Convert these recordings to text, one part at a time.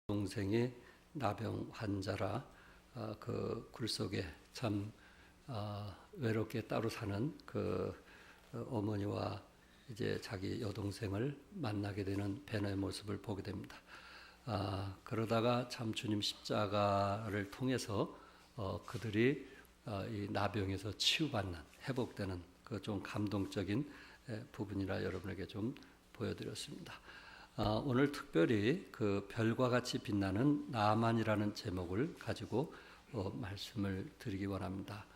동생이 나병 환자라 그 굴 속에 참 외롭게 따로 사는 그 어머니와 이제 자기 여동생을 만나게 되는 베너의 모습을 보게 됩니다. 그러다가 참 주님 십자가를 통해서 그들이 이 나병에서 치유받는, 회복되는 그 좀 감동적인 부분이라 여러분에게 좀 보여드렸습니다. 오늘 특별히 그 별과 같이 빛나는 나만이라는 제목을 가지고 말씀을 드리기 원합니다.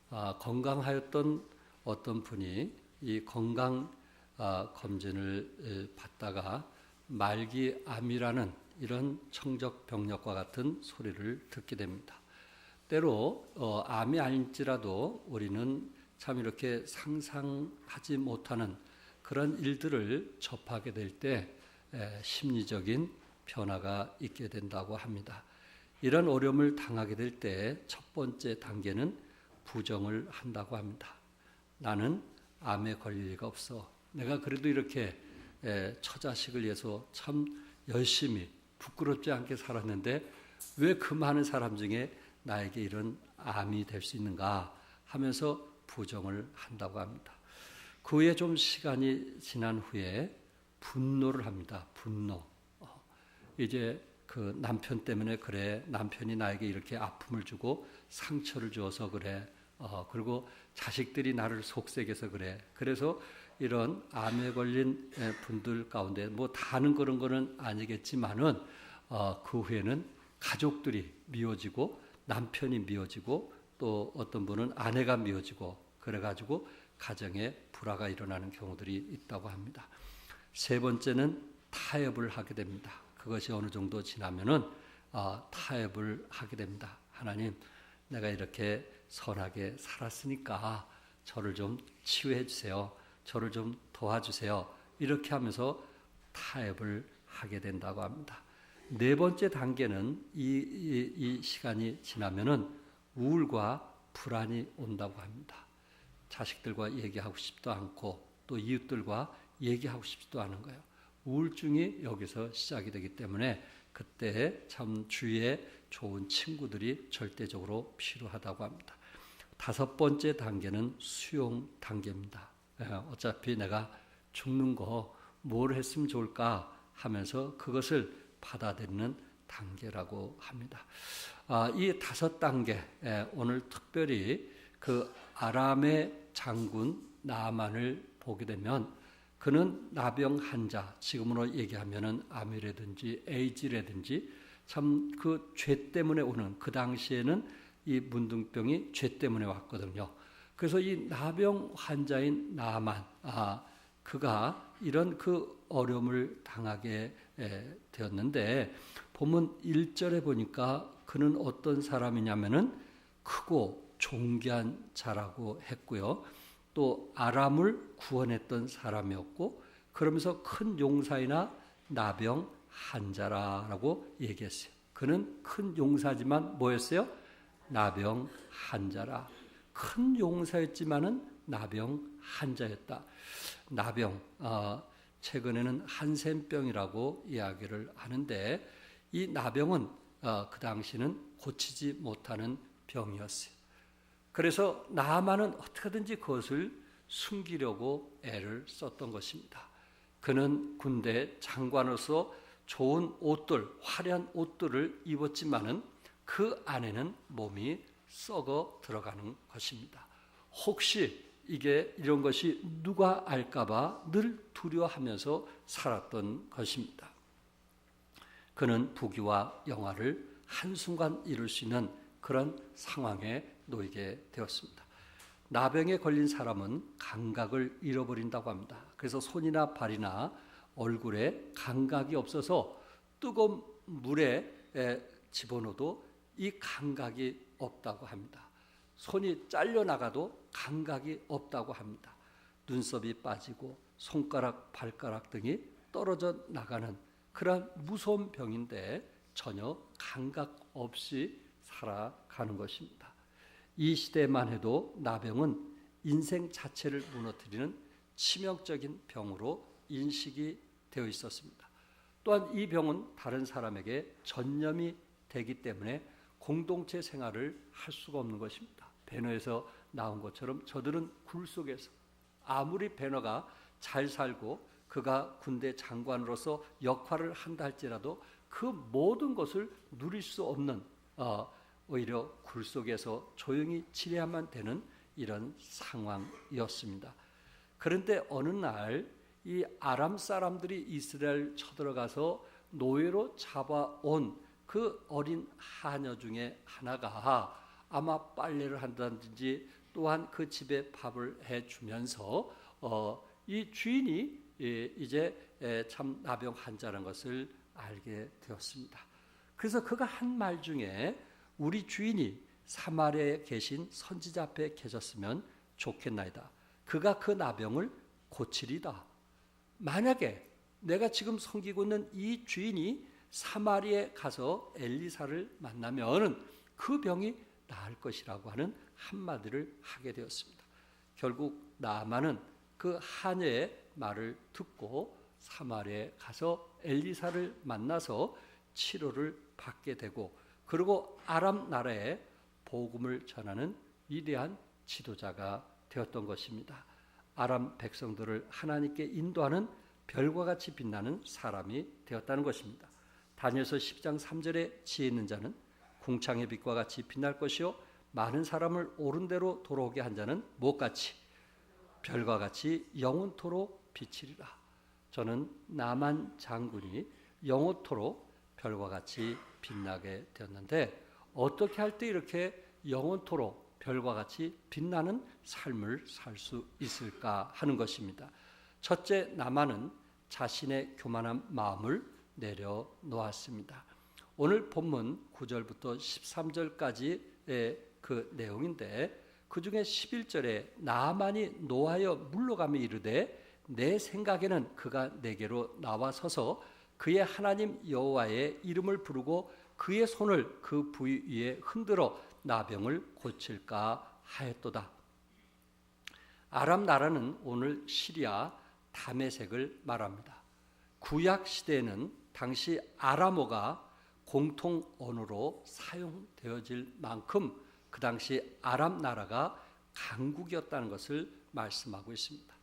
건강하였던 어떤 분이 이 건강 검진을 받다가 말기암이라는 이런 청적병력과 같은 소리를 듣게 됩니다. 때로 암이 아닐지라도 우리는 참 이렇게 상상하지 못하는 그런 일들을 접하게 될 때 심리적인 변화가 있게 된다고 합니다. 이런 어려움을 당하게 될 때 첫 번째 단계는 부정을 한다고 합니다. 나는 암에 걸릴 리가 없어. 내가 그래도 이렇게 처자식을 위해서 참 열심히 부끄럽지 않게 살았는데 왜 그 많은 사람 중에 나에게 이런 암이 될 수 있는가 하면서 부정을 한다고 합니다. 그 후에 좀 시간이 지난 후에 분노를 합니다. 분노. 이제 그 남편 때문에 그래. 남편이 나에게 이렇게 아픔을 주고 상처를 주어서 그래. 그리고 자식들이 나를 속색해서 그래. 그래서 이런 암에 걸린 분들 가운데 뭐 다 하는 그런 거는 아니겠지만은 그 후에는 가족들이 미워지고 남편이 미워지고 또 어떤 분은 아내가 미워지고 그래가지고 가정에 불화가 일어나는 경우들이 있다고 합니다. 세 번째는 타협을 하게 됩니다. 그것이 어느 정도 지나면은 타협을 하게 됩니다. 하나님, 내가 이렇게 선하게 살았으니까 저를 좀 치유해 주세요. 저를 좀 도와주세요. 이렇게 하면서 타협을 하게 된다고 합니다. 네 번째 단계는 이 시간이 지나면은 우울과 불안이 온다고 합니다. 자식들과 얘기하고 싶지도 않고 또 이웃들과 얘기하고 싶지도 않은 거예요. 우울증이 여기서 시작이 되기 때문에 그때 참 주위에 좋은 친구들이 절대적으로 필요하다고 합니다. 다섯 번째 단계는 수용 단계입니다. 어차피 내가 죽는 거 뭘 했으면 좋을까 하면서 그것을 받아들이는 단계라고 합니다. 이 다섯 단계, 오늘 특별히 그 아람의 장군 나만을 보게 되면 그는 나병 환자, 지금으로 얘기하면은 암이라든지 에이즈라든지 참 그 죄 때문에 오는, 그 당시에는 이 문둥병이 죄 때문에 왔거든요. 그래서 이 나병 환자인 나만, 그가 이런 그 어려움을 당하게 되었는데 본문 1절에 보니까 그는 어떤 사람이냐면은 크고 존귀한 자라고 했고요. 또 아람을 구원했던 사람이었고 그러면서 큰 용사이나 나병 환자라고 얘기했어요. 그는 큰 용사지만 뭐였어요? 나병 환자라. 큰 용사였지만은 나병 환자였다. 나병, 최근에는 한센병이라고 이야기를 하는데 이 나병은 그 당시는 고치지 못하는 병이었어요. 그래서 나아만은 어떻게든지 그것을 숨기려고 애를 썼던 것입니다. 그는 군대 장관으로서 좋은 옷들, 화려한 옷들을 입었지만은 그 안에는 몸이 썩어 들어가는 것입니다. 혹시 이게 이런 것이 누가 알까봐 늘 두려워하면서 살았던 것입니다. 그는 부귀와 영화를 한순간 이룰 수 있는 그런 상황에 놓이게 되었습니다. 나병에 걸린 사람은 감각을 잃어버린다고 합니다. 그래서 손이나 발이나 얼굴에 감각이 없어서 뜨거운 물에 집어넣어도 이 감각이 없다고 합니다. 손이 잘려나가도 감각이 없다고 합니다. 눈썹이 빠지고 손가락, 발가락 등이 떨어져 나가는 그런 무서운 병인데 전혀 감각 없이 살아가는 것입니다. 이 시대만 해도 나병은 인생 자체를 무너뜨리는 치명적인 병으로 인식이 되어 있었습니다. 또한 이 병은 다른 사람에게 전염이 되기 때문에 공동체 생활을 할 수가 없는 것입니다. 배너에서 나온 것처럼 저들은 굴 속에서 아무리 배너가 잘 살고 그가 군대 장관으로서 역할을 한다 할지라도 그 모든 것을 누릴 수 없는 오히려 굴 속에서 조용히 지내야만 되는 이런 상황이었습니다. 그런데 어느 날 이 아람 사람들이 이스라엘 쳐들어가서 노예로 잡아온 그 어린 하녀 중에 하나가 아마 빨래를 한다든지 또한 그 집에 밥을 해주면서 이 주인이 이제 참 나병 환자라는 것을 알게 되었습니다. 그래서 그가 한 말 중에 우리 주인이 사마리아에 계신 선지자 앞에 계셨으면 좋겠나이다. 그가 그 나병을 고치리다. 만약에 내가 지금 섬기고 있는 이 주인이 사마리아에 가서 엘리사를 만나면 그 병이 나을 것이라고 하는 한마디를 하게 되었습니다. 결국 나아만은 그 하녀의 말을 듣고 사마리아에 가서 엘리사를 만나서 치료를 받게 되고 그리고 아람 나라에 복음을 전하는 위대한 지도자가 되었던 것입니다. 아람 백성들을 하나님께 인도하는 별과 같이 빛나는 사람이 되었다는 것입니다. 다니엘서 10장 3절에 지혜 있는 자는 궁창의 빛과 같이 빛날 것이요 많은 사람을 옳은 대로 돌아오게 한 자는 무엇같이 별과 같이 영원토록 비치리라. 저는 나만 장군이 영원토록 별과 같이 빛나게 되었는데 어떻게 할 때 이렇게 영원토록 별과 같이 빛나는 삶을 살 수 있을까 하는 것입니다. 첫째, 나만은 자신의 교만한 마음을 내려놓았습니다. 오늘 본문 9절부터 13절까지의 그 내용인데 그 중에 11절에 나만이 노하여 물러가며 이르되 내 생각에는 그가 내게로 나와서서 그의 하나님 여호와의 이름을 부르고 그의 손을 그 부위 위에 흔들어 나병을 고칠까 하였도다. 아람 나라는 오늘 시리아 다메섹을 말합니다. 구약 시대에는 당시 아람어가 공통 언어로 사용되어질 만큼 그 당시 아람 나라가 강국이었다는 것을 말씀하고 있습니다.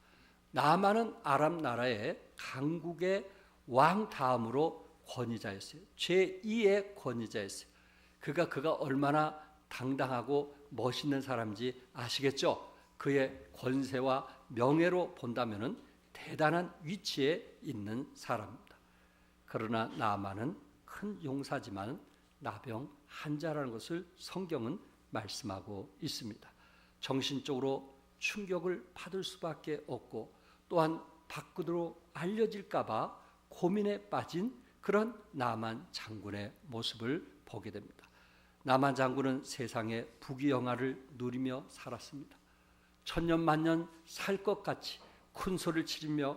나아만은 아람 나라의 강국의 왕 다음으로 권위자였어요. 제2의 권위자였어요. 그가 얼마나 당당하고 멋있는 사람인지 아시겠죠? 그의 권세와 명예로 본다면은 대단한 위치에 있는 사람입니다. 그러나 나아만은 큰 용사지만 나병 환자라는 것을 성경은 말씀하고 있습니다. 정신적으로 충격을 받을 수밖에 없고 또한 밖으로 알려질까 봐 고민에 빠진 그런 나만 장군의 모습을 보게 됩니다. 나만 장군은 세상의 부귀영화를 누리며 살았습니다. 천년만년 살 것 같이 큰 소리를 치르며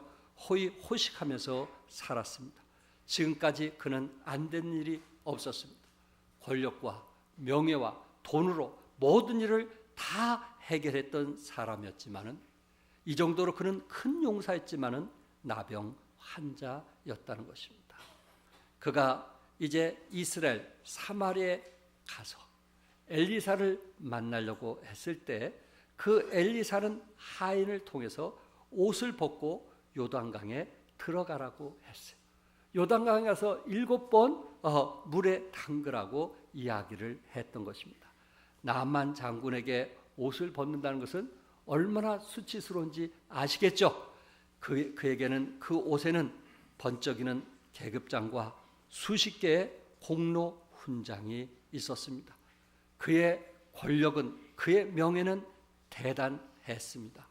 호의호식하면서 살았습니다. 지금까지 그는 안 된 일이 없었습니다. 권력과 명예와 돈으로 모든 일을 다 해결했던 사람이었지만은 이 정도로 그는 큰 용사였지만은 나병 환자였다는 것입니다. 그가 이제 이스라엘 사마리아에 가서 엘리사를 만나려고 했을 때 그 엘리사는 하인을 통해서 옷을 벗고 요단강에 들어가라고 했어요. 요단강에 가서 7번 물에 담그라고 이야기를 했던 것입니다. 나만 장군에게 옷을 벗는다는 것은 얼마나 수치스러운지 아시겠죠? 그에게는 그 옷에는 번쩍이는 계급장과 수십 개의 공로 훈장이 있었습니다. 그의 권력은 그의 명예는 대단했습니다.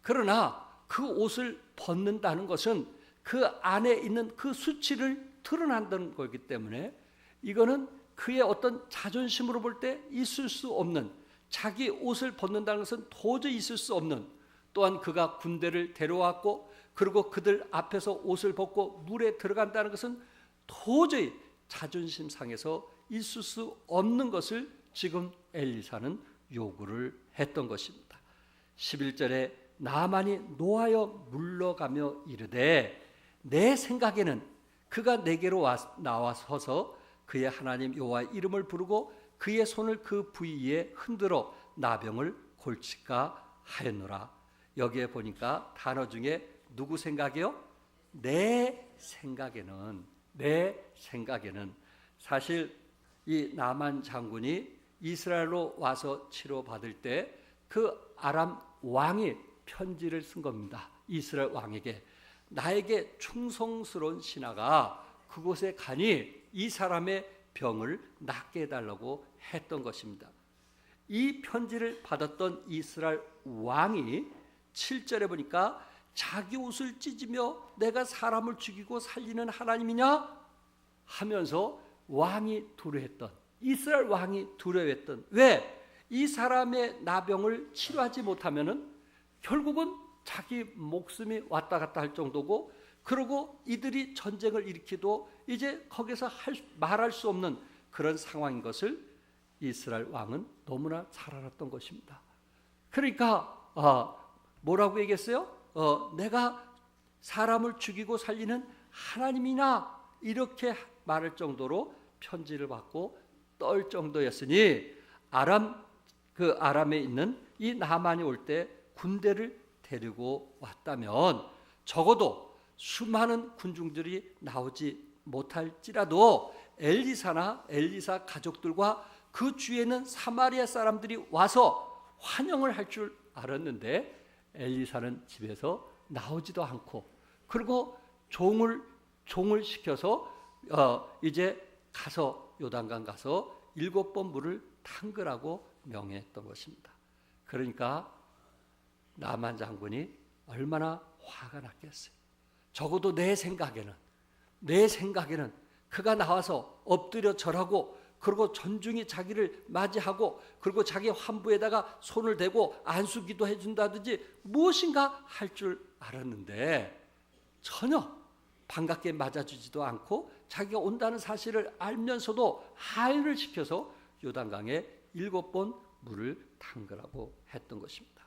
그러나 그 옷을 벗는다는 것은 그 안에 있는 그 수치를 드러난다는 거기 때문에 이거는 그의 어떤 자존심으로 볼 때 있을 수 없는, 자기 옷을 벗는다는 것은 도저히 있을 수 없는, 또한 그가 군대를 데려왔고 그리고 그들 앞에서 옷을 벗고 물에 들어간다는 것은 도저히 자존심 상해서 있을 수 없는 것을 지금 엘리사는 요구를 했던 것입니다. 11절에 나만이 노하여 물러가며 이르되 내 생각에는 그가 내게로 나와서서 그의 하나님 여호와의 이름을 부르고 그의 손을 그 부위에 흔들어 나병을 골치까 하였노라. 여기에 보니까 단어 중에 누구 생각이요? 내 생각에는 사실 이 나만 장군이 이스라엘로 와서 치료받을 때 그 아람 왕이 편지를 쓴 겁니다. 이스라엘 왕에게 나에게 충성스러운 신하가 그곳에 가니 이 사람의 병을 낫게 해달라고 했던 것입니다. 이 편지를 받았던 이스라엘 왕이 7절에 보니까 자기 옷을 찢으며 내가 사람을 죽이고 살리는 하나님이냐 하면서 왕이 두려워했던, 이스라엘 왕이 두려워했던, 왜? 이 사람의 나병을 치료하지 못하면은 결국은 자기 목숨이 왔다 갔다 할 정도고, 그리고 이들이 전쟁을 일으키도 이제 거기서 말할 수 없는 그런 상황인 것을 이스라엘 왕은 너무나 잘 알았던 것입니다. 그러니까 뭐라고 얘기했어요? 내가 사람을 죽이고 살리는 하나님이나 이렇게 말할 정도로 편지를 받고 떨 정도였으니 아람에 있는 이 나만이 올 때 군대를 데리고 왔다면 적어도 수많은 군중들이 나오지 못할지라도 엘리사 가족들과 그 주위에 있는 사마리아 사람들이 와서 환영을 할 줄 알았는데 엘리사는 집에서 나오지도 않고, 그리고 종을 시켜서 이제 가서 요단강 가서 7번 물을 탕으라고 명했던 것입니다. 그러니까 나만 장군이 얼마나 화가 났겠어요. 적어도 내 생각에는 그가 나와서 엎드려 절하고, 그리고 전중이 자기를 맞이하고, 그리고 자기 환부에다가 손을 대고 안수기도 해준다든지 무엇인가 할 줄 알았는데 전혀 반갑게 맞아주지도 않고 자기가 온다는 사실을 알면서도 하인을 시켜서 요단강에 7번 물을 탕으라고 했던 것입니다.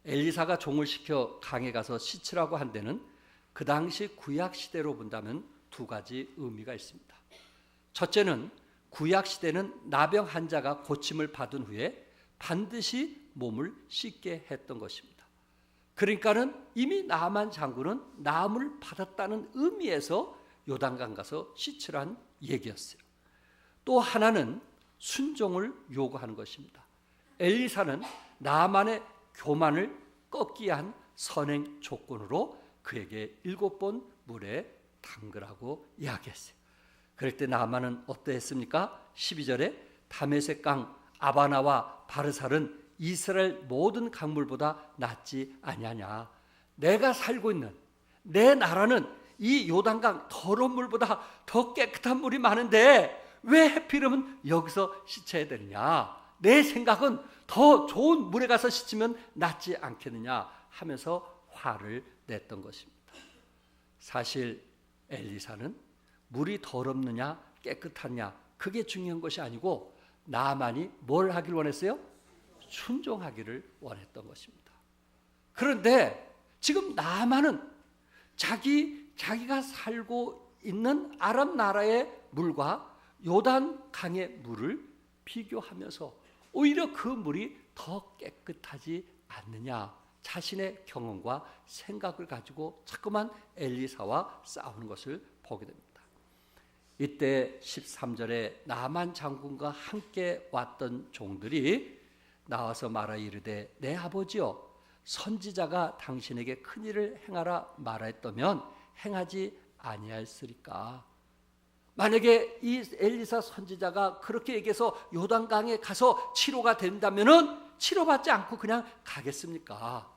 엘리사가 종을 시켜 강에 가서 씻으라고 한 데는 그 당시 구약 시대로 본다면 두 가지 의미가 있습니다. 첫째는 구약 시대는 나병 환자가 고침을 받은 후에 반드시 몸을 씻게 했던 것입니다. 그러니까는 이미 나만 장군은 나음을 받았다는 의미에서 요단강 가서 씻으란 얘기였어요. 또 하나는 순종을 요구하는 것입니다. 엘리사는 나만의 교만을 꺾기 위한 선행 조건으로 그에게 7번 물에 담그라고 이야기했어요. 그럴 때 나만은 어떠했습니까? 12절에 다메섹 강 아바나와 바르살은 이스라엘 모든 강물보다 낫지 아니하냐. 내가 살고 있는 내 나라는 이 요단강 더러운 물보다 더 깨끗한 물이 많은데 왜 하필이면 여기서 씻어야 되느냐. 내 생각은 더 좋은 물에 가서 씻으면 낫지 않겠느냐 하면서 화를 냈던 것입니다. 사실 엘리사는 물이 더럽느냐 깨끗하냐 그게 중요한 것이 아니고 나만이 뭘 하길 원했어요? 순종하기를 원했던 것입니다. 그런데 지금 나만은 자기가 살고 있는 아람 나라의 물과 요단 강의 물을 비교하면서 오히려 그 물이 더 깨끗하지 않느냐, 자신의 경험과 생각을 가지고 자꾸만 엘리사와 싸우는 것을 보게 됩니다. 이때 13절에 나만 장군과 함께 왔던 종들이 나와서 말하 이르되 내 아버지여 선지자가 당신에게 큰일을 행하라 말하였다면 행하지 아니하였으리까. 만약에 이 엘리사 선지자가 그렇게 얘기해서 요단강에 가서 치료가 된다면은 치료받지 않고 그냥 가겠습니까?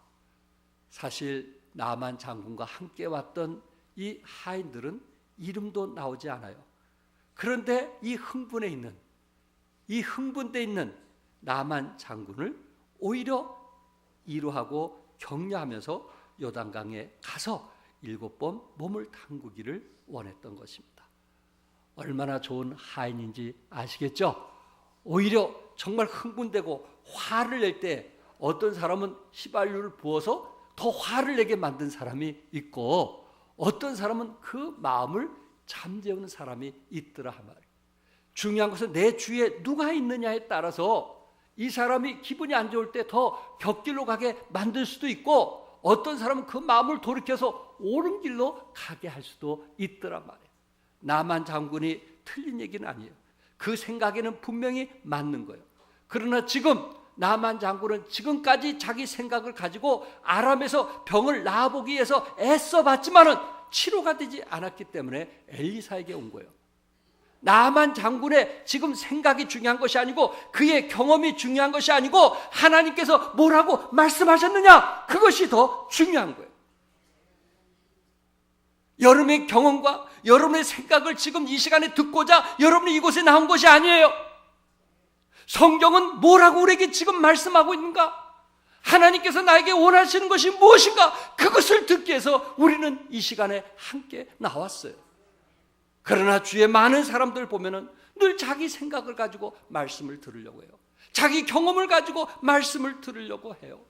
사실 나만 장군과 함께 왔던 이 하인들은 이름도 나오지 않아요. 그런데 이 흥분돼 있는 나만 장군을 오히려 위로하고 격려하면서 요단강에 가서 7번 몸을 담그기를 원했던 것입니다. 얼마나 좋은 하인인지 아시겠죠? 오히려 정말 흥분되고 화를 낼 때 어떤 사람은 휘발유를 부어서 더 화를 내게 만든 사람이 있고, 어떤 사람은 그 마음을 잠재우는 사람이 있더라 말이에요. 중요한 것은 내 주위에 누가 있느냐에 따라서 이 사람이 기분이 안 좋을 때 더 곁길로 가게 만들 수도 있고, 어떤 사람은 그 마음을 돌이켜서 옳은 길로 가게 할 수도 있더란 말이에요. 나만 장군이 틀린 얘기는 아니에요. 그 생각에는 분명히 맞는 거예요. 그러나 지금 나만 장군은 지금까지 자기 생각을 가지고 아람에서 병을 나아보기 위해서 애써봤지만은 치료가 되지 않았기 때문에 엘리사에게 온 거예요. 나만 장군의 지금 생각이 중요한 것이 아니고, 그의 경험이 중요한 것이 아니고, 하나님께서 뭐라고 말씀하셨느냐, 그것이 더 중요한 거예요. 여러분의 경험과 여러분의 생각을 지금 이 시간에 듣고자 여러분이 이곳에 나온 것이 아니에요. 성경은 뭐라고 우리에게 지금 말씀하고 있는가? 하나님께서 나에게 원하시는 것이 무엇인가? 그것을 듣기 위해서 우리는 이 시간에 함께 나왔어요. 그러나 주위에 많은 사람들 보면은 늘 자기 생각을 가지고 말씀을 들으려고 해요. 자기 경험을 가지고 말씀을 들으려고 해요.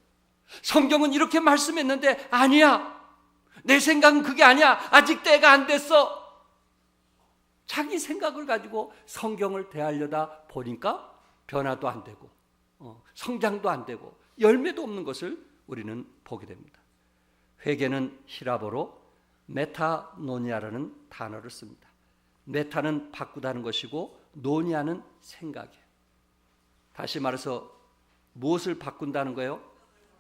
성경은 이렇게 말씀했는데 아니야, 내 생각은 그게 아니야, 아직 때가 안 됐어. 자기 생각을 가지고 성경을 대하려다 보니까 변화도 안 되고 성장도 안 되고 열매도 없는 것을 우리는 보게 됩니다. 회개는 히라보로 메타노니아라는 단어를 씁니다. 메타는 바꾸다는 것이고 노니아는 생각이에요. 다시 말해서 무엇을 바꾼다는 거예요?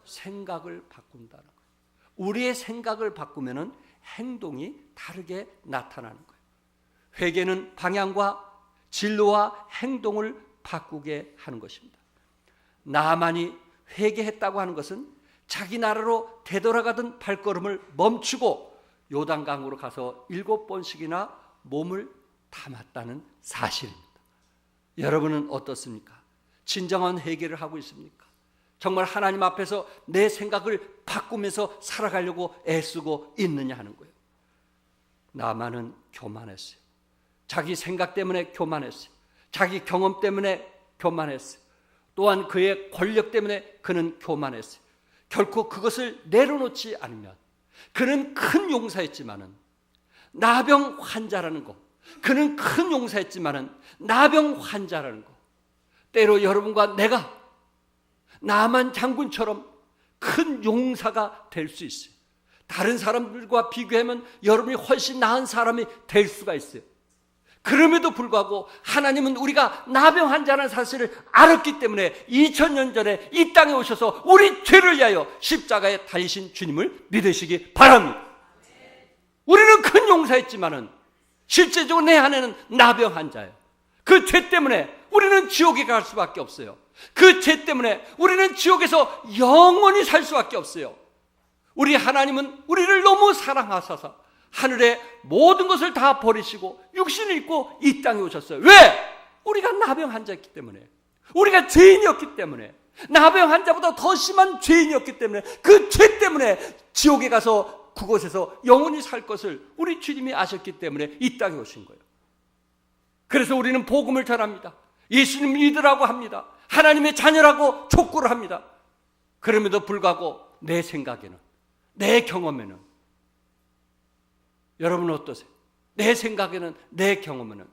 생각을 바꾼다는 거예요. 우리의 생각을 바꾸면은 행동이 다르게 나타나는 거예요. 회개는 방향과 진로와 행동을 바꾸게 하는 것입니다. 나만이 회개했다고 하는 것은 자기 나라로 되돌아가던 발걸음을 멈추고 요단강으로 가서 7번씩이나 몸을 담았다는 사실입니다. 여러분은 어떻습니까? 진정한 회개를 하고 있습니까? 정말 하나님 앞에서 내 생각을 바꾸면서 살아가려고 애쓰고 있느냐 하는 거예요. 나만은 교만했어요. 자기 생각 때문에 교만했어요. 자기 경험 때문에 교만했어요. 또한 그의 권력 때문에 그는 교만했어요. 결코 그것을 내려놓지 않으면, 그는 큰 용사였지만은 나병 환자라는 거, 그는 큰 용사였지만은 나병 환자라는 거, 때로 여러분과 내가 나만 장군처럼 큰 용사가 될 수 있어요. 다른 사람들과 비교하면 여러분이 훨씬 나은 사람이 될 수가 있어요. 그럼에도 불구하고 하나님은 우리가 나병 환자라는 사실을 알았기 때문에 2000년 전에 이 땅에 오셔서 우리 죄를 위하여 십자가에 달리신 주님을 믿으시기 바랍니다. 우리는 큰 용사였지만은 실제적으로 내 안에는 나병 환자예요. 그 죄 때문에 우리는 지옥에 갈 수밖에 없어요. 그 죄 때문에 우리는 지옥에서 영원히 살 수밖에 없어요. 우리 하나님은 우리를 너무 사랑하셔서 하늘의 모든 것을 다 버리시고 육신을 입고 이 땅에 오셨어요. 왜? 우리가 나병 환자였기 때문에, 우리가 죄인이었기 때문에, 나병 환자보다 더 심한 죄인이었기 때문에, 그 죄 때문에 지옥에 가서 그곳에서 영원히 살 것을 우리 주님이 아셨기 때문에 이 땅에 오신 거예요. 그래서 우리는 복음을 전합니다. 예수님 믿으라고 합니다. 하나님의 자녀라고 촉구를 합니다. 그럼에도 불구하고 내 생각에는, 내 경험에는, 여러분은 어떠세요? 내 생각에는, 내 경험에는.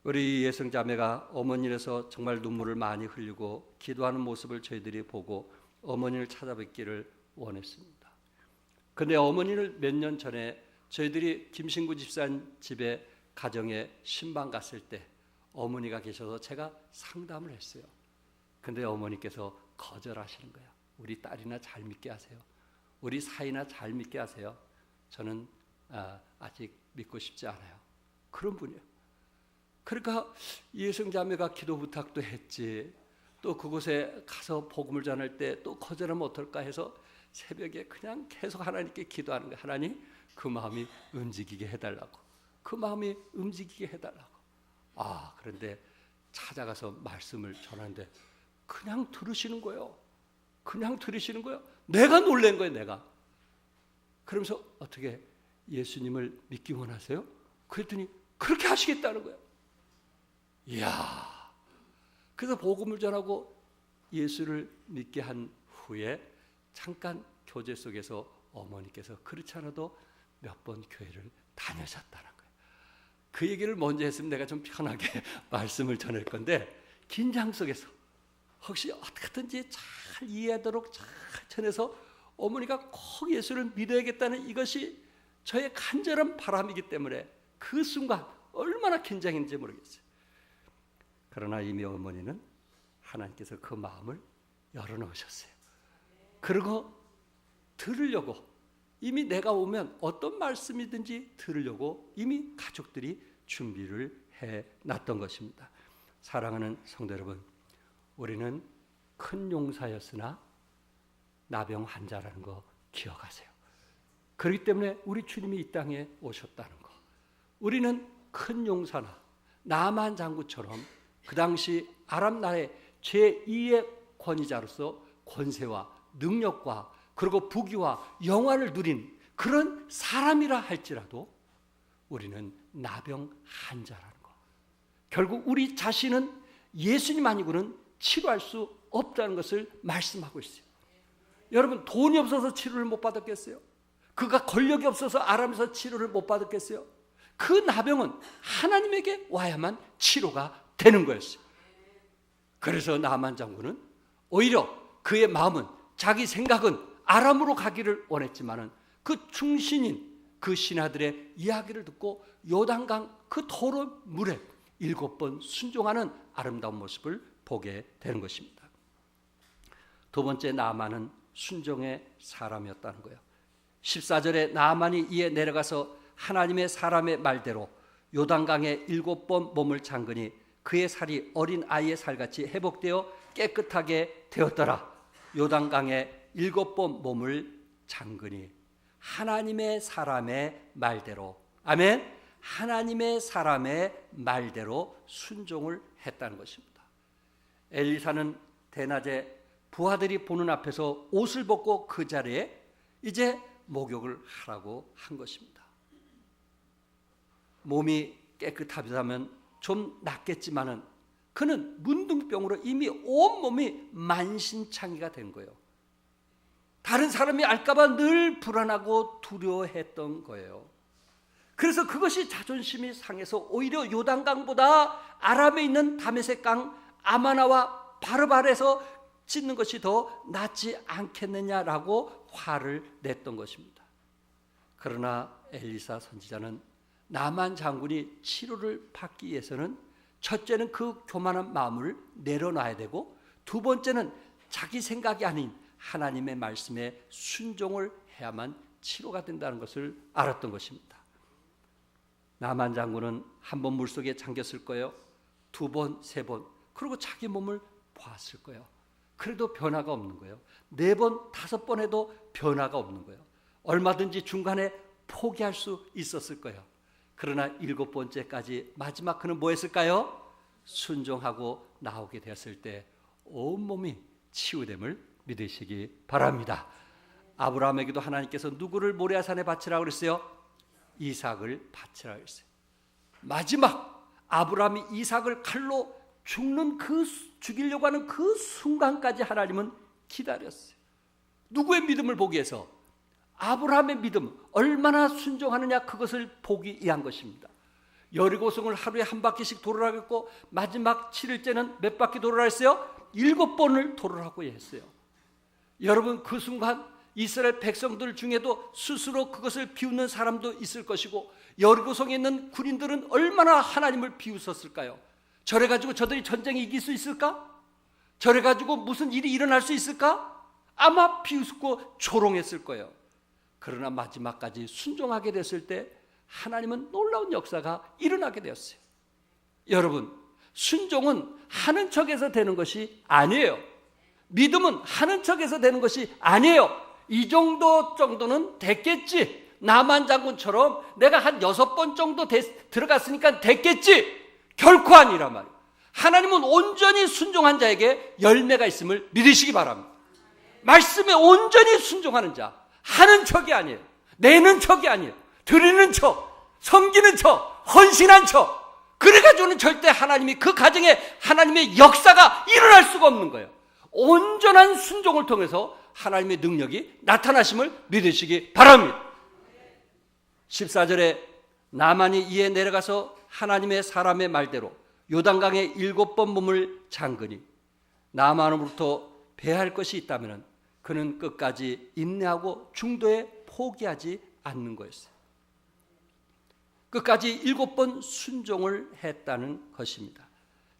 우리 예성자매가 어머니에서 정말 눈물을 많이 흘리고 기도하는 모습을 저희들이 보고 어머니를 찾아뵙기를 원했습니다. 그런데 어머니를 몇 년 전에 저희들이 김신구 집사님 집에 가정에 신방 갔을 때 어머니가 계셔서 제가 상담을 했어요. 그런데 어머니께서 거절하시는 거예요. 우리 딸이나 잘 믿게 하세요. 우리 사이나 잘 믿게 하세요. 저는 아직 믿고 싶지 않아요. 그런 분이에요. 그러니까 예성자매가 기도 부탁도 했지, 또 그곳에 가서 복음을 전할 때 또 거절하면 어떨까 해서 새벽에 그냥 계속 하나님께 기도하는 거예요. 하나님, 그 마음이 움직이게 해달라고, 그 마음이 움직이게 해달라고. 그런데 찾아가서 말씀을 전하는데 그냥 들으시는 거예요. 그냥 들으시는 거예요. 내가 놀란 거예요, 내가. 그러면서 어떻게 예수님을 믿기 원하세요? 그랬더니 그렇게 하시겠다는 거예요. 이야. 그래서 복음을 전하고 예수를 믿게 한 후에 잠깐 교제 속에서 어머니께서 그렇지 않아도 몇 번 교회를 다녀셨다는 거예요. 그 얘기를 먼저 했으면 내가 좀 편하게 말씀을 전할 건데 긴장 속에서 혹시 어떻게든지 잘 이해하도록 잘 전해서 어머니가 꼭 예수를 믿어야겠다는 이것이 저의 간절한 바람이기 때문에 그 순간 얼마나 긴장했는지 모르겠어요. 그러나 이미 어머니는 하나님께서 그 마음을 열어놓으셨어요. 그리고 들으려고 이미 내가 오면 어떤 말씀이든지 들으려고 이미 가족들이 준비를 해놨던 것입니다. 사랑하는 성도 여러분, 우리는 큰 용사였으나 나병 환자라는 거 기억하세요. 그렇기 때문에 우리 주님이 이 땅에 오셨다는 거, 우리는 큰 용사나 나만 장군처럼 그 당시 아람 나라의 제2의 권위자로서 권세와 능력과 그리고 부귀와 영화를 누린 그런 사람이라 할지라도 우리는 나병 환자라는 거, 결국 우리 자신은 예수님 아니고는 치료할 수 없다는 것을 말씀하고 있어요. 여러분, 돈이 없어서 치료를 못 받았겠어요? 그가 권력이 없어서 아람에서 치료를 못 받았겠어요? 그 나병은 하나님에게 와야만 치료가 되는 거였어요. 그래서 나만 장군은 오히려 그의 마음은, 자기 생각은 아람으로 가기를 원했지만은 그 충신인 그 신하들의 이야기를 듣고 요단강 그 더러운 물에 7번 순종하는 아름다운 모습을 보게 되는 것입니다. 두 번째, 나만은 순종의 사람이었다는 거예요. 14절에 나만이 이에 내려가서 하나님의 사람의 말대로 요단강에 7번 몸을 잠그니 그의 살이 어린 아이의 살같이 회복되어 깨끗하게 되었더라. 요단강에 7번 몸을 잠그니 하나님의 사람의 말대로, 아멘, 하나님의 사람의 말대로 순종을 했다는 것입니다. 엘리사는 대낮에 부하들이 보는 앞에서 옷을 벗고 그 자리에 이제 목욕을 하라고 한 것입니다. 몸이 깨끗하다면 좀 낫겠지만은 그는 문둥병으로 이미 온몸이 만신창이가 된 거예요. 다른 사람이 알까봐 늘 불안하고 두려워했던 거예요. 그래서 그것이 자존심이 상해서 오히려 요단강보다 아람에 있는 다메섹강 아마나와 바르바르에서 찢는 것이 더 낫지 않겠느냐라고 화를 냈던 것입니다. 그러나 엘리사 선지자는 나만 장군이 치료를 받기 위해서는 첫째는 그 교만한 마음을 내려놔야 되고, 두 번째는 자기 생각이 아닌 하나님의 말씀에 순종을 해야만 치료가 된다는 것을 알았던 것입니다. 나만 장군은 한 번 물속에 잠겼을 거예요. 2번, 3번, 그리고 자기 몸을 보았을 거예요. 그래도 변화가 없는 거예요. 4번, 5번 해도 변화가 없는 거예요. 얼마든지 중간에 포기할 수 있었을 거예요. 그러나 7번째까지 마지막 그는 뭐 했을까요? 순종하고 나오게 되었을 때 온몸이 치유됨을 믿으시기 바랍니다. 아브라함에게도 하나님께서 누구를 모리아산에 바치라고 그랬어요? 이삭을 바치라고 그랬어요. 마지막 아브라함이 이삭을 칼로 죽이려고 하는 그 순간까지 하나님은 기다렸어요. 누구의 믿음을 보기 위해서? 아브라함의 믿음, 얼마나 순종하느냐, 그것을 보기 위한 것입니다. 여리고성을 하루에 한 바퀴씩 돌으라고 했고, 마지막 7일째는 몇 바퀴 돌으라 했어요? 7번을 돌으라고 했어요. 여러분, 그 순간 이스라엘 백성들 중에도 스스로 그것을 비웃는 사람도 있을 것이고, 여리고성에 있는 군인들은 얼마나 하나님을 비웃었을까요? 저래 가지고 저들이 전쟁에 이길 수 있을까? 저래 가지고 무슨 일이 일어날 수 있을까? 아마 비웃고 조롱했을 거예요. 그러나 마지막까지 순종하게 됐을 때 하나님은 놀라운 역사가 일어나게 되었어요. 여러분, 순종은 하는 척해서 되는 것이 아니에요. 믿음은 하는 척해서 되는 것이 아니에요. 이 정도는 됐겠지. 나만 장군처럼 내가 한 6번 정도 들어갔으니까 됐겠지. 결코 아니란 말이에요. 하나님은 온전히 순종한 자에게 열매가 있음을 믿으시기 바랍니다. 말씀에 온전히 순종하는 자, 하는 척이 아니에요. 내는 척이 아니에요. 드리는 척, 섬기는 척, 헌신한 척, 그래가지고는 절대 하나님이 그 가정에 하나님의 역사가 일어날 수가 없는 거예요. 온전한 순종을 통해서 하나님의 능력이 나타나심을 믿으시기 바랍니다. 14절에 나만이 이에 내려가서 하나님의 사람의 말대로 요단강에 7번 몸을 잠그니 나만으로부터 배할 것이 있다면 그는 끝까지 인내하고 중도에 포기하지 않는 거였어요. 끝까지 7번 순종을 했다는 것입니다.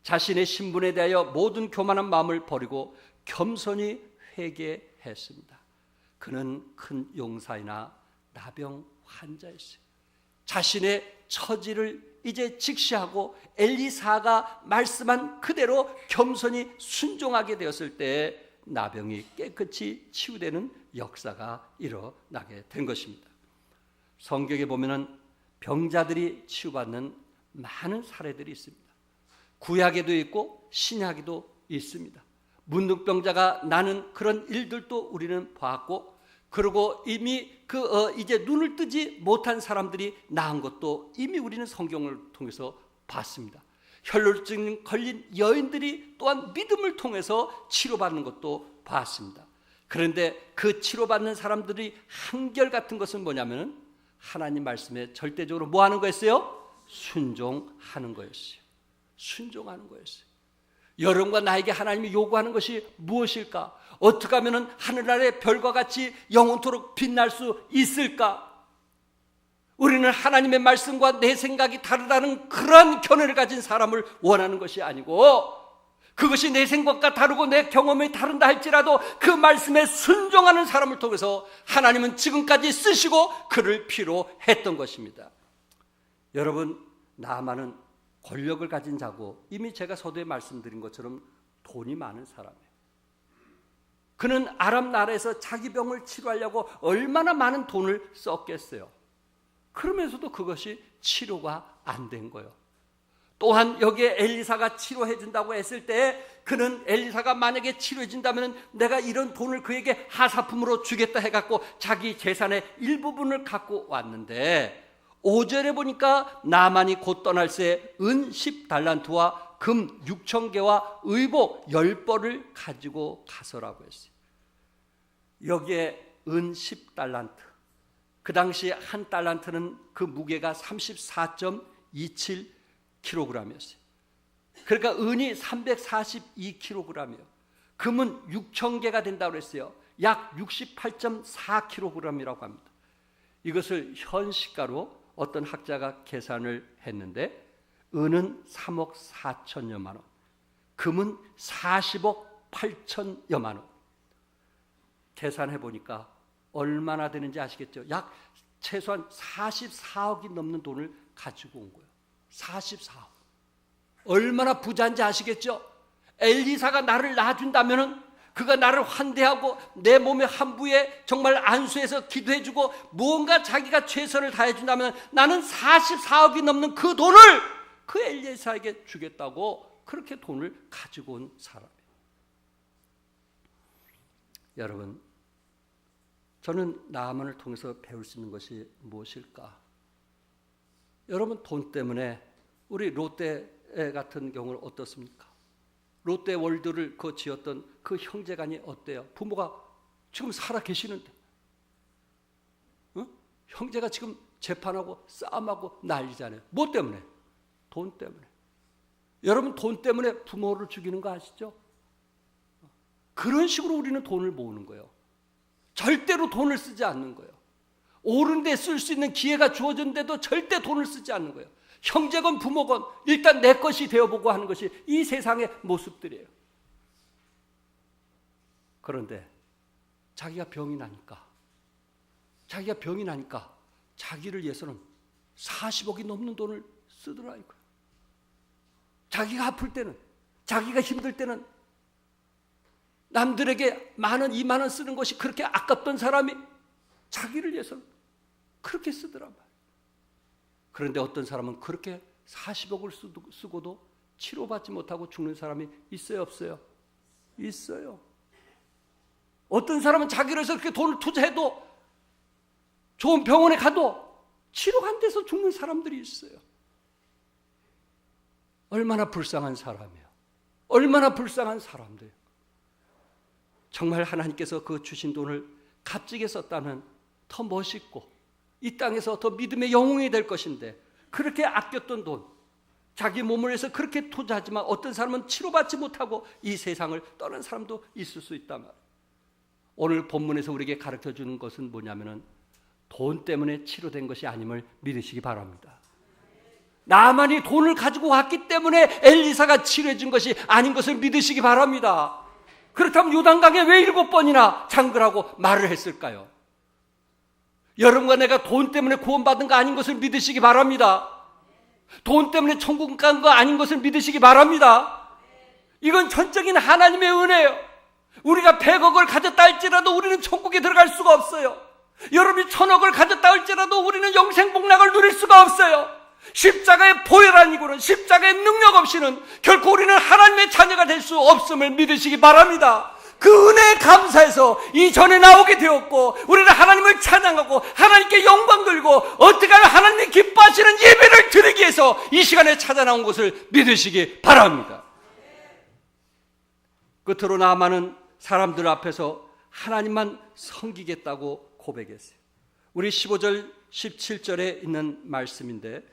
자신의 신분에 대하여 모든 교만한 마음을 버리고 겸손히 회개했습니다. 그는 큰 용사이나 나병 환자였어요. 자신의 처지를 이제 직시하고 엘리사가 말씀한 그대로 겸손히 순종하게 되었을 때 나병이 깨끗이 치유되는 역사가 일어나게 된 것입니다. 성경에 보면은 병자들이 치유받는 많은 사례들이 있습니다. 구약에도 있고 신약에도 있습니다. 문둥병자가 나는 그런 일들도 우리는 봤고, 그리고 이미 이제 눈을 뜨지 못한 사람들이 나은 것도 이미 우리는 성경을 통해서 봤습니다. 혈루증 걸린 여인들이 또한 믿음을 통해서 치료받는 것도 봤습니다. 그런데 그 치료받는 사람들이 한결같은 것은 뭐냐면 하나님 말씀에 절대적으로 뭐 하는 거였어요? 순종하는 거였어요. 순종하는 거였어요. 여러분과 나에게 하나님이 요구하는 것이 무엇일까? 어떻게 하면 하늘나라의 별과 같이 영원토록 빛날 수 있을까? 우리는 하나님의 말씀과 내 생각이 다르다는 그런 견해를 가진 사람을 원하는 것이 아니고, 그것이 내 생각과 다르고 내 경험이 다른다 할지라도 그 말씀에 순종하는 사람을 통해서 하나님은 지금까지 쓰시고 그를 필요했던 것입니다. 여러분, 나아만은 권력을 가진 자고 이미 제가 서두에 말씀드린 것처럼 돈이 많은 사람이에요. 그는 아람 나라에서 자기 병을 치료하려고 얼마나 많은 돈을 썼겠어요. 그러면서도 그것이 치료가 안 된 거예요. 또한 여기에 엘리사가 치료해 준다고 했을 때 그는 엘리사가 만약에 치료해 준다면 내가 이런 돈을 그에게 하사품으로 주겠다 해갖고 자기 재산의 일부분을 갖고 왔는데, 5절에 보니까 나만이 곧 떠날 새 은 10달란트와 금 6,000개와 의복 10벌을 가지고 가서라고 했어요. 여기에 은 10달란트, 그 당시 한 달란트는 그 무게가 34.27kg이었어요. 그러니까 은이 342kg이에요. 금은 6,000개가 된다고 했어요. 약 68.4kg이라고 합니다. 이것을 현 시가로 어떤 학자가 계산을 했는데, 은은 3억 4천여만 원, 금은 40억 8천여만 원. 계산해 보니까 얼마나 되는지 아시겠죠? 약 최소한 44억이 넘는 돈을 가지고 온 거예요. 44억. 얼마나 부자인지 아시겠죠? 엘리사가 나를 낳아준다면 그가 나를 환대하고 내 몸의 한 부에 정말 안수해서 기도해주고 무언가 자기가 최선을 다해준다면 나는 44억이 넘는 그 돈을 그 엘리사에게 주겠다고 그렇게 돈을 가지고 온 사람이에요. 여러분, 저는 나아만을 통해서 배울 수 있는 것이 무엇일까? 여러분, 돈 때문에 우리 롯데 같은 경우는 어떻습니까? 롯데월드를 지었던 그 형제간이 어때요? 부모가 지금 살아 계시는데, 형제가 지금 재판하고 싸움하고 난리잖아요. 뭐 때문에? 돈 때문에. 여러분, 돈 때문에 부모를 죽이는 거 아시죠? 그런 식으로 우리는 돈을 모으는 거예요. 절대로 돈을 쓰지 않는 거예요. 옳은 데 쓸 수 있는 기회가 주어졌는데도 절대 돈을 쓰지 않는 거예요. 형제건 부모건 일단 내 것이 되어보고 하는 것이 이 세상의 모습들이에요. 그런데 자기가 병이 나니까 자기를 위해서는 40억이 넘는 돈을 쓰더라 이거예요. 자기가 아플 때는, 자기가 힘들 때는 남들에게 10,000원, 20,000원 쓰는 것이 그렇게 아깝던 사람이 자기를 위해서는 그렇게 쓰더란 말이에요. 그런데 어떤 사람은 그렇게 40억을 쓰고도 치료받지 못하고 죽는 사람이 있어요, 없어요? 있어요. 어떤 사람은 자기를 위해서 그렇게 돈을 투자해도 좋은 병원에 가도 치료가 안 돼서 죽는 사람들이 있어요. 얼마나 불쌍한 사람이에요. 얼마나 불쌍한 사람들이에요. 정말 하나님께서 그 주신 돈을 값지게 썼다면 더 멋있고 이 땅에서 더 믿음의 영웅이 될 것인데, 그렇게 아꼈던 돈, 자기 몸을 위해서 그렇게 투자하지만 어떤 사람은 치료받지 못하고 이 세상을 떠난 사람도 있을 수 있단 말이에요. 오늘 본문에서 우리에게 가르쳐주는 것은 뭐냐면은 돈 때문에 치료된 것이 아님을 믿으시기 바랍니다. 나만이 돈을 가지고 왔기 때문에 엘리사가 치료해 준 것이 아닌 것을 믿으시기 바랍니다. 그렇다면 요단강에 왜 7번이나 장글하고 말을 했을까요? 여러분과 내가 돈 때문에 구원받은 거 아닌 것을 믿으시기 바랍니다. 돈 때문에 천국 간 거 아닌 것을 믿으시기 바랍니다. 이건 전적인 하나님의 은혜예요. 우리가 100억을 가졌다 할지라도 우리는 천국에 들어갈 수가 없어요. 여러분이 1000억을 가졌다 할지라도 우리는 영생 복락을 누릴 수가 없어요. 십자가의 보혈 아니고는, 십자가의 능력 없이는 결코 우리는 하나님의 자녀가 될 수 없음을 믿으시기 바랍니다. 그 은혜에 감사해서 이전에 나오게 되었고, 우리는 하나님을 찬양하고 하나님께 영광 돌리고 어떻게 하면 하나님이 기뻐하시는 예배를 드리기 위해서 이 시간에 찾아 나온 것을 믿으시기 바랍니다. 끝으로 나아만은 사람들 앞에서 하나님만 섬기겠다고 고백했어요. 우리 15절 17절에 있는 말씀인데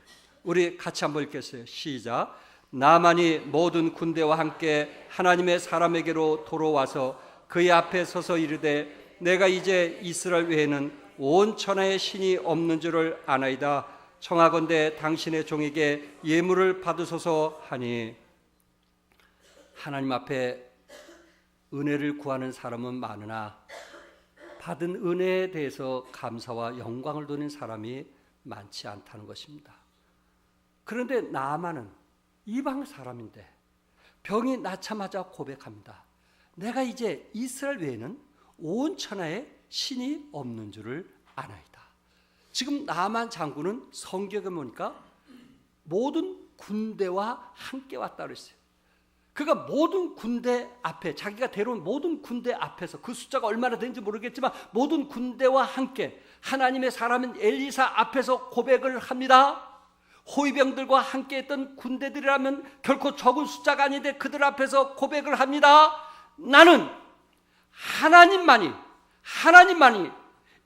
우리 같이 한번 읽겠어요. 시작. 나만이 모든 군대와 함께 하나님의 사람에게로 돌아와서 그의 앞에 서서 이르되 내가 이제 이스라엘 외에는 온 천하에 신이 없는 줄을 아나이다. 청하건대 당신의 종에게 예물을 받으소서 하니, 하나님 앞에 은혜를 구하는 사람은 많으나 받은 은혜에 대해서 감사와 영광을 돌리는 사람이 많지 않다는 것입니다. 그런데 나아만은 이방 사람인데 병이 나자마자 고백합니다. 내가 이제 이스라엘 외에는 온 천하에 신이 없는 줄을 아나이다. 지금 나아만 장군은 성경에 보니까 모든 군대와 함께 왔다 그랬어요. 그가 모든 군대 앞에, 자기가 데려온 모든 군대 앞에서, 그 숫자가 얼마나 되는지 모르겠지만 모든 군대와 함께 하나님의 사람인 엘리사 앞에서 고백을 합니다. 호위병들과 함께 했던 군대들이라면 결코 적은 숫자가 아닌데 그들 앞에서 고백을 합니다. 나는 하나님만이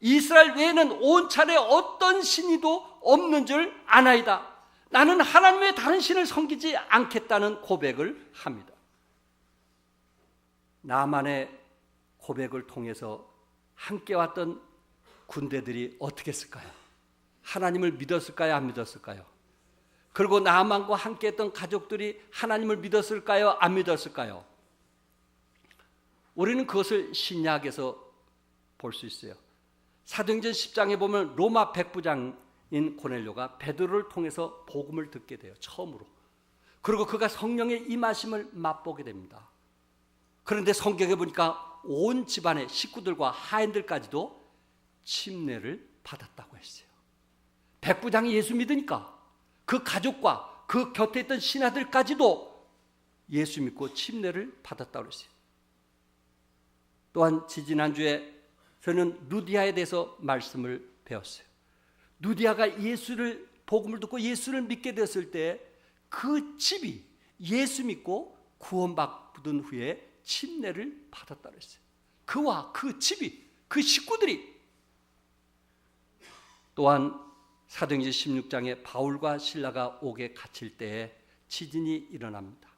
이스라엘 외에는 온 천하에 어떤 신이도 없는 줄 아나이다. 나는 하나님 외에 다른 신을 섬기지 않겠다는 고백을 합니다. 나만의 고백을 통해서 함께 왔던 군대들이 어떻게 했을까요? 하나님을 믿었을까요? 안 믿었을까요? 그리고 나만과 함께 했던 가족들이 하나님을 믿었을까요? 안 믿었을까요? 우리는 그것을 신약에서 볼 수 있어요. 사도행전 10장에 보면 로마 백부장인 고넬료가 베드로를 통해서 복음을 듣게 돼요. 처음으로. 그리고 그가 성령의 임하심을 맛보게 됩니다. 그런데 성경에 보니까 온 집안의 식구들과 하인들까지도 침례를 받았다고 했어요. 백부장이 예수 믿으니까 그 가족과 그 곁에 있던 신하들까지도 예수 믿고 침례를 받았다고 했어요. 또한 지지난주에 저는 루디아에 대해서 말씀을 배웠어요. 루디아가 예수를, 복음을 듣고 예수를 믿게 됐을 때 그 집이 예수 믿고 구원받은 후에 침례를 받았다고 했어요. 그와 그 집이, 그 식구들이. 또한 사도행전 16장에 바울과 실라가 옥에 갇힐 때에 지진이 일어납니다.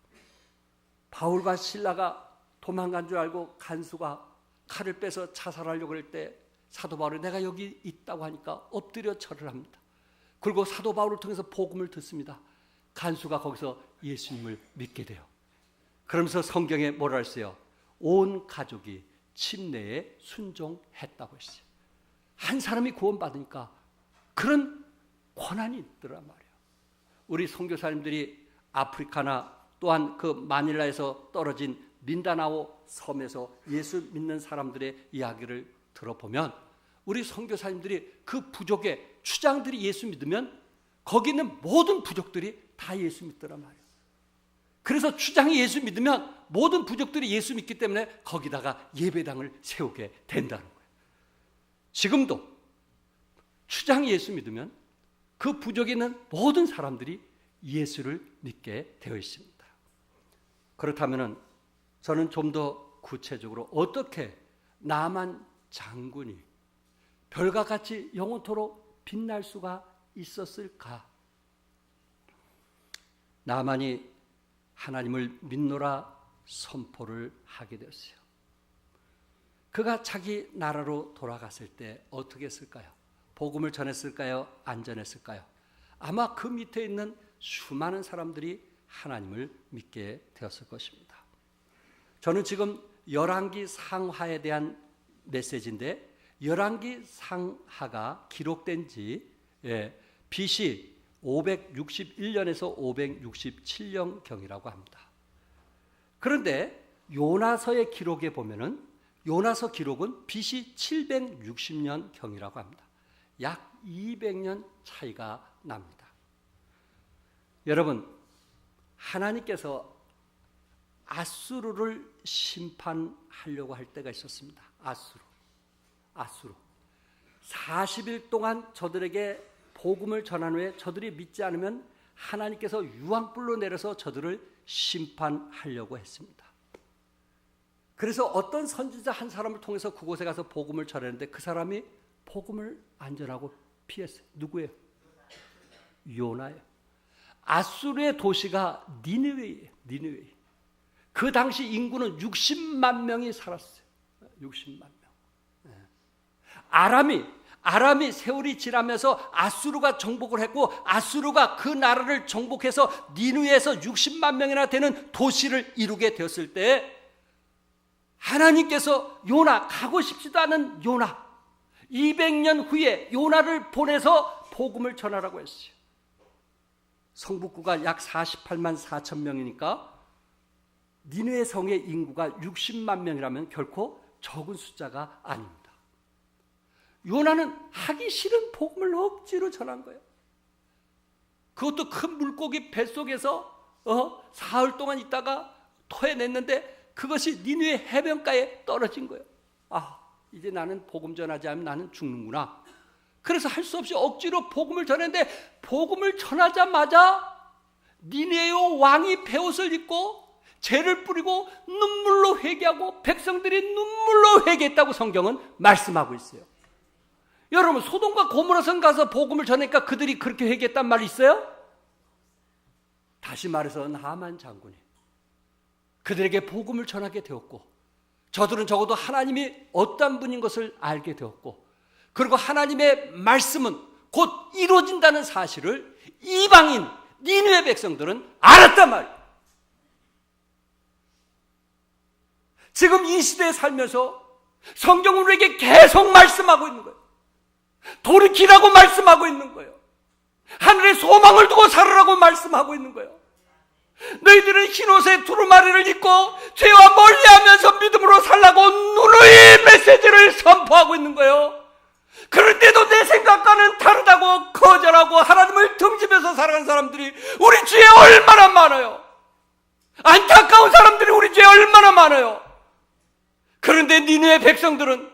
바울과 실라가 도망간 줄 알고 간수가 칼을 빼서 자살하려고 할 때 사도 바울이 내가 여기 있다고 하니까 엎드려 절을 합니다. 그리고 사도 바울을 통해서 복음을 듣습니다. 간수가 거기서 예수님을 믿게 돼요. 그러면서 성경에 뭐라 했어요? 온 가족이 침례에 순종했다고 했어요. 한 사람이 구원받으니까 그런 권한이 있더란 말이에요. 우리 선교사님들이 아프리카나 또한 그 마닐라에서 떨어진 민다나오 섬에서 예수 믿는 사람들의 이야기를 들어보면 우리 선교사님들이 그 부족의 추장들이 예수 믿으면 거기 있는 모든 부족들이 다 예수 믿더란 말이에요. 그래서 추장이 예수 믿으면 모든 부족들이 예수 믿기 때문에 거기다가 예배당을 세우게 된다는 거예요. 지금도 추장이 예수 믿으면 그 부족에 있는 모든 사람들이 예수를 믿게 되어 있습니다. 그렇다면 저는 좀 더 구체적으로 어떻게 나만 장군이 별과 같이 영원토록 빛날 수가 있었을까? 나만이 하나님을 믿노라 선포를 하게 되었어요. 그가 자기 나라로 돌아갔을 때 어떻게 했을까요? 복음을 전했을까요? 안 전했을까요? 아마 그 밑에 있는 수많은 사람들이 하나님을 믿게 되었을 것입니다. 저는 지금 열왕기 상하에 대한 메시지인데, 열왕기 상하가 기록된 지 BC 561년에서 567년경이라고 합니다. 그런데 요나서의 기록에 보면은 요나서 기록은 BC 760년경이라고 합니다. 약 200년 차이가 납니다. 여러분, 하나님께서 아수르를 심판하려고 할 때가 있었습니다. 아수르. 40일 동안 저들에게 복음을 전한 후에 저들이 믿지 않으면 하나님께서 유황불로 내려서 저들을 심판하려고 했습니다. 그래서 어떤 선지자 한 사람을 통해서 그곳에 가서 복음을 전했는데 그 사람이 복음을 안 전하고 피했어요. 누구예요? 요나예요. 아수르의 도시가 니느웨예요. 니느웨. 그 당시 인구는 60만 명이 살았어요. 60만 명. 아람이 세월이 지나면서 아수르가 정복을 했고, 아수르가 그 나라를 정복해서 니느웨에서 60만 명이나 되는 도시를 이루게 되었을 때 하나님께서 요나, 가고 싶지도 않은 요나, 200년 후에 요나를 보내서 복음을 전하라고 했어요. 성북구가 약 48만 4천 명이니까 니느웨 성의 인구가 60만 명이라면 결코 적은 숫자가 아닙니다. 요나는 하기 싫은 복음을 억지로 전한 거예요. 그것도 큰 물고기 뱃속에서 사흘 동안 있다가 토해냈는데 그것이 니느웨 해변가에 떨어진 거예요. 아, 이제 나는 복음 전하지 않으면 나는 죽는구나. 그래서 할 수 없이 억지로 복음을 전했는데, 복음을 전하자마자 니느웨 왕이 베옷을 입고 죄를 뿌리고 눈물로 회개하고 백성들이 눈물로 회개했다고 성경은 말씀하고 있어요. 여러분, 소돔과 고모라 성 가서 복음을 전하니까 그들이 그렇게 회개했단 말이 있어요? 다시 말해서 나만 장군이 그들에게 복음을 전하게 되었고, 저들은 적어도 하나님이 어떤 분인 것을 알게 되었고, 그리고 하나님의 말씀은 곧 이루어진다는 사실을 이방인 니느웨 백성들은 알았단 말이에요. 지금 이 시대에 살면서 성경은 우리에게 계속 말씀하고 있는 거예요. 돌이키라고 말씀하고 있는 거예요. 하늘에 소망을 두고 살으라고 말씀하고 있는 거예요. 너희들은 흰옷에 두루마리를 입고 죄와 멀리하면서 믿음으로 살라고 누누이 메시지를 선포하고 있는 거예요. 그런데도 내 생각과는 다르다고 거절하고 하나님을 등지면서 살아가는 사람들이 우리 주위에 얼마나 많아요. 안타까운 사람들이 우리 주위에 얼마나 많아요. 그런데 니느웨 백성들은,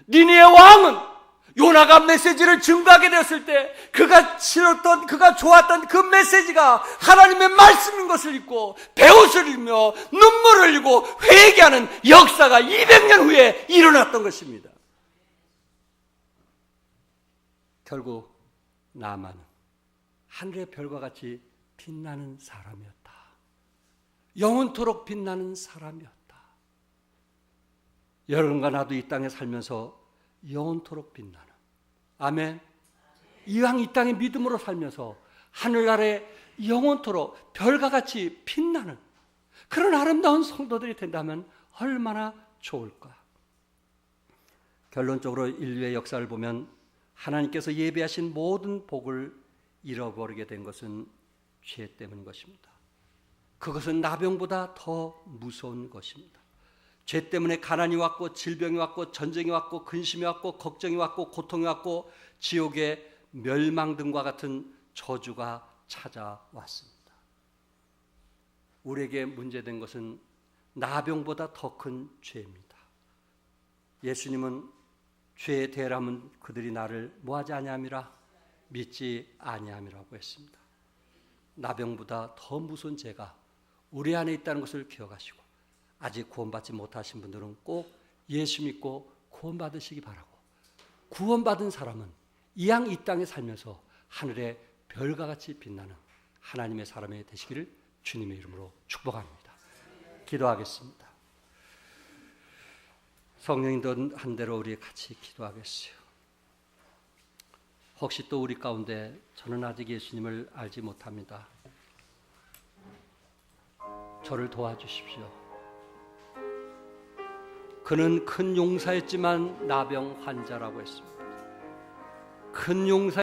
니느웨 왕은 요나가 메시지를 증거하게 되었을 때 그가 싫었던, 그가 좋았던 그 메시지가 하나님의 말씀인 것을 잊고 베옷을 입며 눈물을 흘리고 회개하는 역사가 200년 후에 일어났던 것입니다. 결국 나만은 하늘의 별과 같이 빛나는 사람이었다. 영원토록 빛나는 사람이었다. 여러분과 나도 이 땅에 살면서 영원토록 빛나는, 아멘, 이왕 이 땅에 믿음으로 살면서 하늘나라에 영원토록 별과 같이 빛나는 그런 아름다운 성도들이 된다면 얼마나 좋을까. 결론적으로 인류의 역사를 보면 하나님께서 예비하신 모든 복을 잃어버리게 된 것은 죄 때문인 것입니다. 그것은 나병보다 더 무서운 것입니다. 죄 때문에 가난이 왔고, 질병이 왔고, 전쟁이 왔고, 근심이 왔고, 걱정이 왔고, 고통이 왔고, 지옥의 멸망 등과 같은 저주가 찾아왔습니다. 우리에게 문제된 것은 나병보다 더 큰 죄입니다. 예수님은 죄에 대하면 그들이 나를 뭐하지 아니함이라, 믿지 아니함이라고 했습니다. 나병보다 더 무서운 죄가 우리 안에 있다는 것을 기억하시고, 아직 구원받지 못하신 분들은 꼭 예수 믿고 구원받으시기 바라고, 구원받은 사람은 이왕 이 땅에 살면서 하늘의 별과 같이 빛나는 하나님의 사람이 되시기를 주님의 이름으로 축복합니다. 기도하겠습니다. 성령님도 한 대로 우리 같이 기도하겠어요. 혹시 또 우리 가운데 저는 아직 예수님을 알지 못합니다. 저를 도와주십시오. 그는 큰 용사였지만 나병 환자라고 했습니다. 큰 용사